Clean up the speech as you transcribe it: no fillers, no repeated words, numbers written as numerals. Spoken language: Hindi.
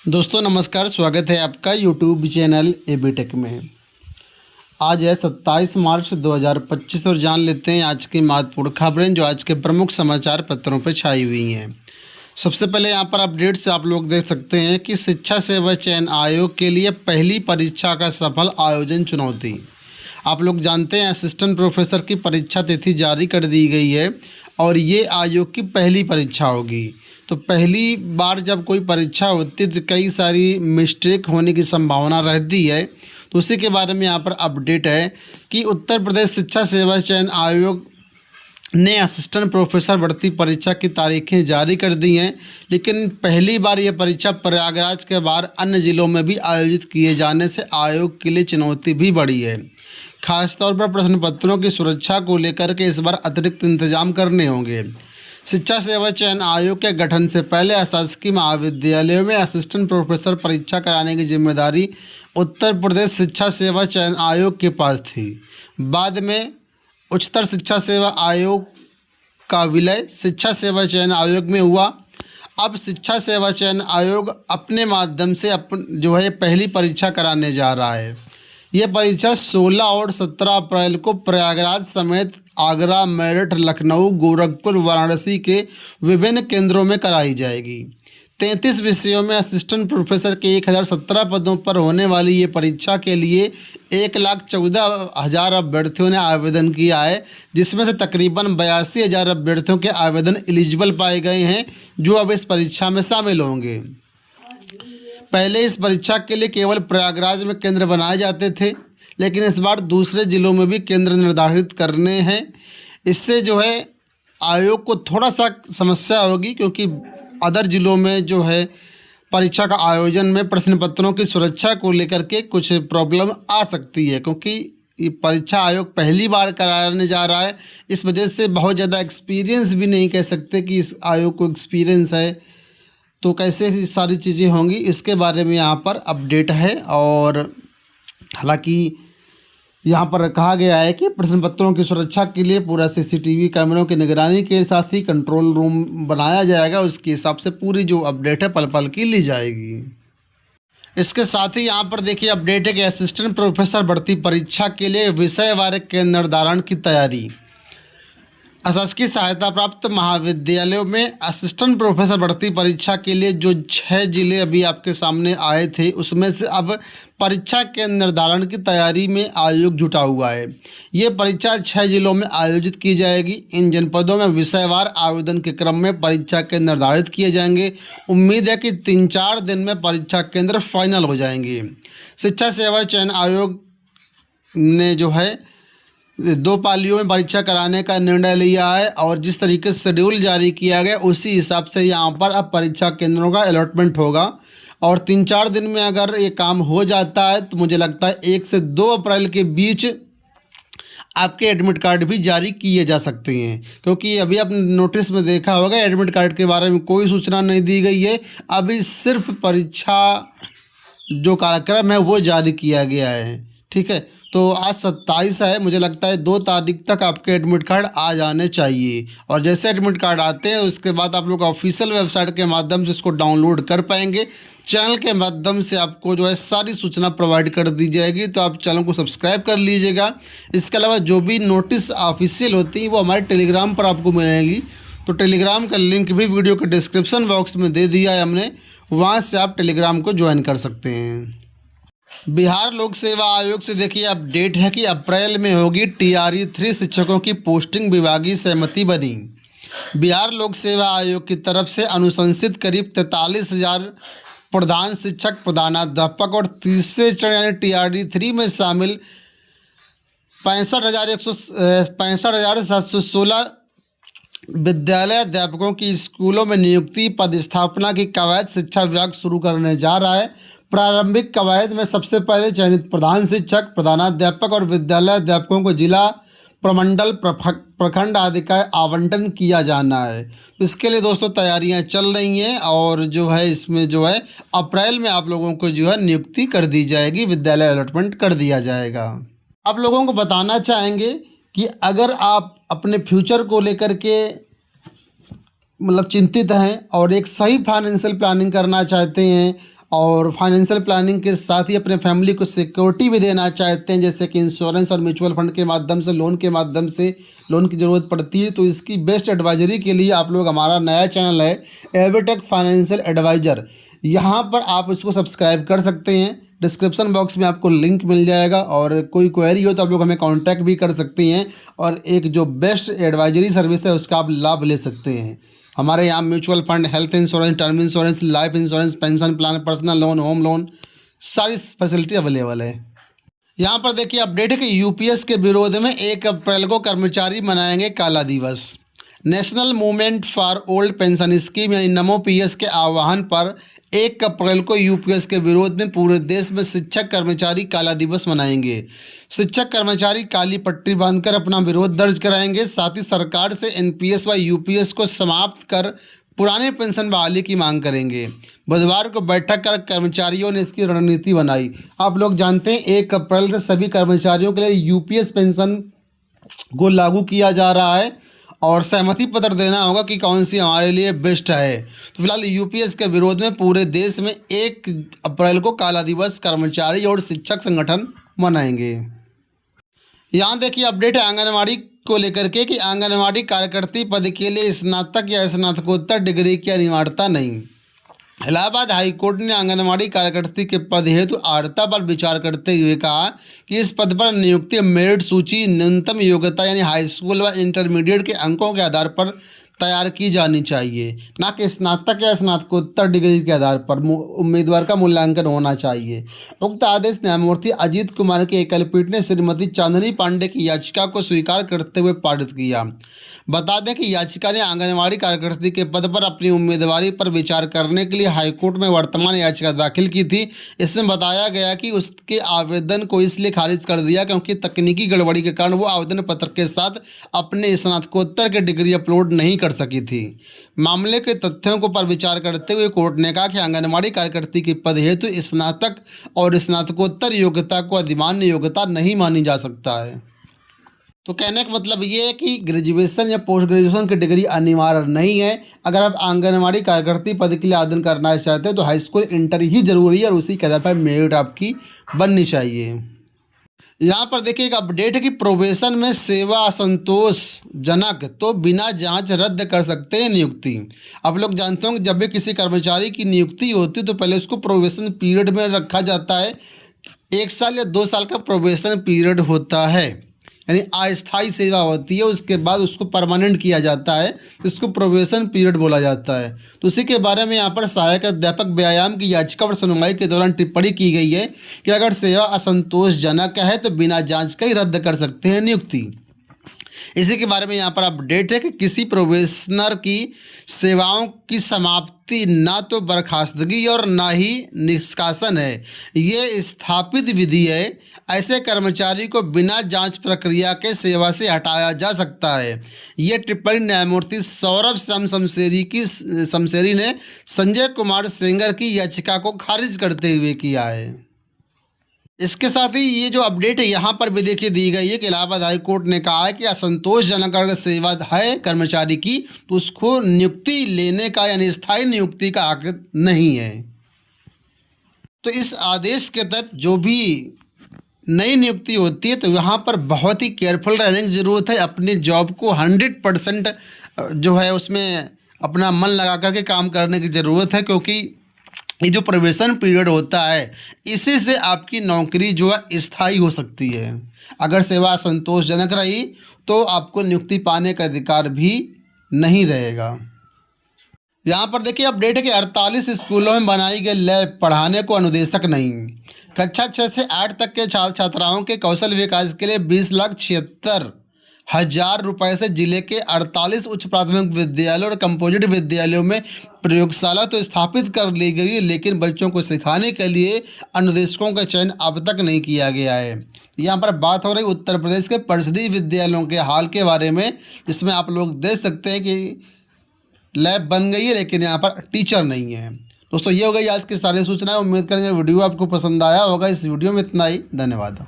दोस्तों नमस्कार, स्वागत है आपका यूट्यूब चैनल एबी टेक में। आज है 27 मार्च 2025 और जान लेते हैं आज की महत्वपूर्ण खबरें जो आज के प्रमुख समाचार पत्रों पर छाई हुई हैं। सबसे पहले यहां पर अपडेट से आप लोग देख सकते हैं कि शिक्षा सेवा चयन आयोग के लिए पहली परीक्षा का सफल आयोजन चुनौती। आप लोग जानते हैं असिस्टेंट प्रोफेसर की परीक्षा तिथि जारी कर दी गई है और ये आयोग की पहली परीक्षा होगी। तो पहली बार जब कोई परीक्षा होती है तो कई सारी मिस्टेक होने की संभावना रहती है। तो उसी के बारे में यहाँ पर अपडेट है कि उत्तर प्रदेश शिक्षा सेवा चयन आयोग ने असिस्टेंट प्रोफेसर भर्ती परीक्षा की तारीखें जारी कर दी हैं, लेकिन पहली बार ये परीक्षा प्रयागराज के बाद अन्य ज़िलों में भी आयोजित किए जाने से आयोग के लिए चुनौती भी बढ़ी है। खासतौर पर प्रश्न पत्रों की सुरक्षा को लेकर के इस बार अतिरिक्त इंतजाम करने होंगे। शिक्षा सेवा चयन आयोग के गठन से पहले अशासकीय महाविद्यालयों में असिस्टेंट प्रोफेसर परीक्षा कराने की जिम्मेदारी उत्तर प्रदेश शिक्षा सेवा चयन आयोग के पास थी। बाद में उच्चतर शिक्षा सेवा आयोग का विलय शिक्षा सेवा चयन आयोग में हुआ। अब शिक्षा सेवा चयन आयोग अपने माध्यम से पहली परीक्षा कराने जा रहा है। ये परीक्षा 16 और 17 अप्रैल को प्रयागराज समेत आगरा, मेरठ, लखनऊ, गोरखपुर, वाराणसी के विभिन्न केंद्रों में कराई जाएगी। 33 विषयों में असिस्टेंट प्रोफेसर के 1017 पदों पर होने वाली ये परीक्षा के लिए 1,14,000 अभ्यर्थियों ने आवेदन किया है, जिसमें से तकरीबन 82,000 अभ्यर्थियों के आवेदन एलिजिबल पाए गए हैं जो अब इस परीक्षा में शामिल होंगे। पहले इस परीक्षा के लिए केवल प्रयागराज में केंद्र बनाए जाते थे, लेकिन इस बार दूसरे ज़िलों में भी केंद्र निर्धारित करने हैं। इससे आयोग को थोड़ा सा समस्या होगी, क्योंकि अदर ज़िलों में परीक्षा का आयोजन में प्रश्न पत्रों की सुरक्षा को लेकर के कुछ प्रॉब्लम आ सकती है, क्योंकि ये परीक्षा आयोग पहली बार कराने जा रहा है। इस वजह से बहुत ज़्यादा एक्सपीरियंस भी नहीं कह सकते कि इस आयोग को एक्सपीरियंस है, तो कैसे सारी चीज़ें होंगी इसके बारे में यहाँ पर अपडेट है। और हालांकि यहाँ पर कहा गया है कि प्रश्न पत्रों की सुरक्षा के लिए पूरा सीसीटीवी कैमरों की निगरानी के साथ ही कंट्रोल रूम बनाया जाएगा। उसके हिसाब से पूरी जो अपडेट है पल पल की ली जाएगी। इसके साथ ही यहाँ पर देखिए अपडेट है कि असिस्टेंट प्रोफेसर भर्ती परीक्षा के लिए विषयवार केंद्र निर्धारण की तैयारी। अशासकीय सहायता प्राप्त महाविद्यालयों में असिस्टेंट प्रोफेसर भर्ती परीक्षा के लिए जो 6 जिले अभी आपके सामने आए थे, उसमें से अब परीक्षा के निर्धारण की तैयारी में आयोग जुटा हुआ है। ये परीक्षा 6 जिलों में आयोजित की जाएगी। इन जनपदों में विषयवार आवेदन के क्रम में परीक्षा के निर्धारित किए जाएंगे। उम्मीद है कि 3-4 दिन में परीक्षा केंद्र फाइनल हो जाएंगे। शिक्षा सेवा चयन आयोग ने 2 पालियों में परीक्षा कराने का निर्णय लिया है और जिस तरीके से शेड्यूल जारी किया गया उसी हिसाब से यहाँ पर अब परीक्षा केंद्रों का अलॉटमेंट होगा। और 3-4 दिन में अगर ये काम हो जाता है तो मुझे लगता है 1 से 2 अप्रैल के बीच आपके एडमिट कार्ड भी जारी किए जा सकते हैं, क्योंकि अभी आपने नोटिस में देखा होगा एडमिट कार्ड के बारे में कोई सूचना नहीं दी गई है। अभी सिर्फ परीक्षा जो कार्यक्रम है वो जारी किया गया है। ठीक है, तो आज 27 है, मुझे लगता है 2 तारीख तक आपके एडमिट कार्ड आ जाने चाहिए। और जैसे एडमिट कार्ड आते हैं उसके बाद आप लोग ऑफिशियल वेबसाइट के माध्यम से इसको डाउनलोड कर पाएंगे। चैनल के माध्यम से आपको सारी सूचना प्रोवाइड कर दी जाएगी, तो आप चैनल को सब्सक्राइब कर लीजिएगा। इसके अलावा जो भी नोटिस ऑफिशियल होती है वो हमारे टेलीग्राम पर आपको मिलेगी। तो टेलीग्राम का लिंक भी वीडियो के डिस्क्रिप्शन बॉक्स में दे दिया है हमने, वहाँ से आप टेलीग्राम को ज्वाइन कर सकते हैं। बिहार लोक सेवा आयोग से देखिए अपडेट है कि अप्रैल में होगी TRE 3 शिक्षकों की पोस्टिंग, विभागीय सहमति बनी। बिहार लोक सेवा आयोग की तरफ से अनुशंसित करीब 43,000 प्रधान शिक्षक, प्रधानाध्यापक और तीसरे चरण यानी TRE 3 में शामिल 65,716 विद्यालय अध्यापकों की स्कूलों में नियुक्ति पदस्थापना की कवायद शिक्षा विभाग शुरू करने जा रहा है। प्रारंभिक कवायद में सबसे पहले चयनित प्रधान शिक्षक, प्रधानाध्यापक और विद्यालय अध्यापकों को जिला, प्रमंडल, प्रखंड आदि का आवंटन किया जाना है। तो इसके लिए दोस्तों तैयारियां चल रही हैं और इसमें अप्रैल में आप लोगों को नियुक्ति कर दी जाएगी, विद्यालय अलॉटमेंट कर दिया जाएगा। आप लोगों को बताना चाहेंगे कि अगर आप अपने फ्यूचर को लेकर के चिंतित हैं और एक सही फाइनेंशियल प्लानिंग करना चाहते हैं और फाइनेंशियल प्लानिंग के साथ ही अपने फैमिली को सिक्योरिटी भी देना चाहते हैं, जैसे कि इंश्योरेंस और म्यूचुअल फंड के माध्यम से लोन के माध्यम से लोन की ज़रूरत पड़ती है, तो इसकी बेस्ट एडवाइजरी के लिए आप लोग हमारा नया चैनल है एबीटेक फाइनेंशियल एडवाइज़र, यहाँ पर आप इसको सब्सक्राइब कर सकते हैं। डिस्क्रिप्शन बॉक्स में आपको लिंक मिल जाएगा और कोई क्वेरी हो तो आप लोग हमें कांटेक्ट भी कर सकते हैं और एक जो बेस्ट एडवाइजरी सर्विस है उसका आप लाभ ले सकते हैं। हमारे यहाँ mutual fund, health insurance, term insurance, life insurance, pension plan, personal loan, home loan, सारी फैसिलिटी अवेलेबल है। यहाँ पर देखिए अपडेट है कि यूपीएस के विरोध में 1 अप्रैल को कर्मचारी मनाएंगे काला दिवस। National movement for old pension scheme यानी नमो पीएस के आह्वान पर 1 अप्रैल को यूपीएस के विरोध में पूरे देश में शिक्षक कर्मचारी काला दिवस मनाएंगे। शिक्षक कर्मचारी काली पट्टी बांधकर अपना विरोध दर्ज कराएंगे। साथ ही सरकार से एनपीएस व यूपीएस को समाप्त कर पुराने पेंशन बहाली की मांग करेंगे। बुधवार को बैठक कर कर्मचारियों ने इसकी रणनीति बनाई। आप लोग जानते हैं 1 अप्रैल से सभी कर्मचारियों के लिए यूपीएस पेंशन को लागू किया जा रहा है और सहमति पत्र देना होगा कि कौन सी हमारे लिए बेस्ट है। तो फिलहाल यूपीएस के विरोध में पूरे देश में 1 अप्रैल को काला दिवस कर्मचारी और शिक्षक संगठन मनाएंगे। यहाँ देखिए अपडेट है आंगनवाड़ी को लेकर के कि आंगनवाड़ी कार्यकर्ती पद के लिए स्नातक या स्नातकोत्तर डिग्री की अनिवार्यता नहीं। इलाहाबाद हाईकोर्ट ने आंगनवाड़ी कार्यकर्ती के पद हेतु अर्हता पर विचार करते हुए कहा कि इस पद पर नियुक्ति मेरिट सूची न्यूनतम योग्यता यानी हाई स्कूल व इंटरमीडिएट के अंकों के आधार पर तैयार की जानी चाहिए, ना कि स्नातक या स्नातकोत्तर डिग्री के आधार पर उम्मीदवार का मूल्यांकन होना चाहिए। उक्त आदेश न्यायमूर्ति अजीत कुमार की एकल पीठ ने श्रीमती चांदनी पांडे की याचिका को स्वीकार करते हुए पारित किया। बता दें कि याचिका ने आंगनवाड़ी कार्यकर्ती के पद पर अपनी उम्मीदवारी पर विचार करने के लिए हाईकोर्ट में वर्तमान याचिका दाखिल की थी। इसमें बताया गया कि उसके आवेदन को इसलिए खारिज कर दिया क्योंकि तकनीकी गड़बड़ी के कारण वो आवेदन पत्र के साथ अपने स्नातकोत्तर की डिग्री अपलोड नहीं कर सकी थी। मामले के तथ्यों को पर विचार करते हुए कोर्ट ने कहा कि आंगनवाड़ी कार्यकर्ती के पद हेतु स्नातक और स्नातकोत्तर योग्यता को अधिमान्य योग्यता नहीं मानी जा सकता है। तो कहने का मतलब ये है कि ग्रेजुएशन या पोस्ट ग्रेजुएशन की डिग्री अनिवार्य नहीं है। अगर आप आंगनवाड़ी कार्यकर्ती पद के लिए आवेदन करना चाहते हैं तो हाई स्कूल इंटर ही जरूरी है और उसी के आधार पर मेरिट आपकी बननी चाहिए। यहाँ पर देखिए एक अपडेट है कि प्रोबेशन में सेवा असंतोषजनक तो बिना जांच रद्द कर सकते हैं नियुक्ति। आप लोग जानते हो कि जब भी किसी कर्मचारी की नियुक्ति होती है तो पहले उसको प्रोबेशन पीरियड में रखा जाता है। 1 साल या 2 साल का प्रोबेशन पीरियड होता है, यानी अस्थायी सेवा होती है। उसके बाद उसको परमानेंट किया जाता है, इसको प्रोबेशन पीरियड बोला जाता है। तो उसी के बारे में यहाँ पर सहायक अध्यापक व्यायाम की याचिका पर सुनवाई के दौरान टिप्पणी की गई है कि अगर सेवा असंतोषजनक है तो बिना जांच के ही रद्द कर सकते हैं नियुक्ति। इसी के बारे में यहाँ पर अपडेट है कि किसी प्रोबेशनर की सेवाओं की समाप्ति ना तो बर्खास्तगी और ना ही निष्कासन है, ये स्थापित विधि है। ऐसे कर्मचारी को बिना जांच प्रक्रिया के सेवा से हटाया जा सकता है। ये टिप्पणी न्यायमूर्ति सौरभ शमशेरी ने संजय कुमार सेंगर की याचिका को खारिज करते हुए किया है। इसके साथ ही ये जो अपडेट है यहाँ पर भी देखिए दी गई है कि इलाहाबाद हाई कोर्ट ने कहा है कि असंतोषजनक अगर सेवा है कर्मचारी की तो उसको नियुक्ति लेने का यानी स्थायी नियुक्ति का हक नहीं है। तो इस आदेश के तहत जो भी नई नियुक्ति होती है तो यहाँ पर बहुत ही केयरफुल रहने की ज़रूरत है। अपनी जॉब को 100% जो है उसमें अपना मन लगा करके काम करने की ज़रूरत है, क्योंकि ये जो प्रोबेशन पीरियड होता है इसी से आपकी नौकरी जो है स्थायी हो सकती है। अगर सेवा संतोषजनक रही तो आपको नियुक्ति पाने का अधिकार भी नहीं रहेगा। यहाँ पर देखिए अपडेट है कि 48 स्कूलों में बनाई गई लैब पढ़ाने को अनुदेशक नहीं। कक्षा 6 से 8 तक के छात्र छात्राओं के कौशल विकास के लिए 20,76,000 रुपये से जिले के 48 उच्च प्राथमिक विद्यालयों और कंपोजिट विद्यालयों में प्रयोगशाला तो स्थापित कर ली गई है, लेकिन बच्चों को सिखाने के लिए अनुदेशकों का चयन अब तक नहीं किया गया है। यहाँ पर बात हो रही उत्तर प्रदेश के परिषदीय विद्यालयों के हाल के बारे में, जिसमें आप लोग देख सकते हैं कि लैब बन गई है लेकिन यहाँ पर टीचर नहीं है। दोस्तों ये हो गई आज की सारी सूचनाएं। उम्मीद करेंगे वीडियो आपको पसंद आया होगा। इस वीडियो में इतना ही, धन्यवाद।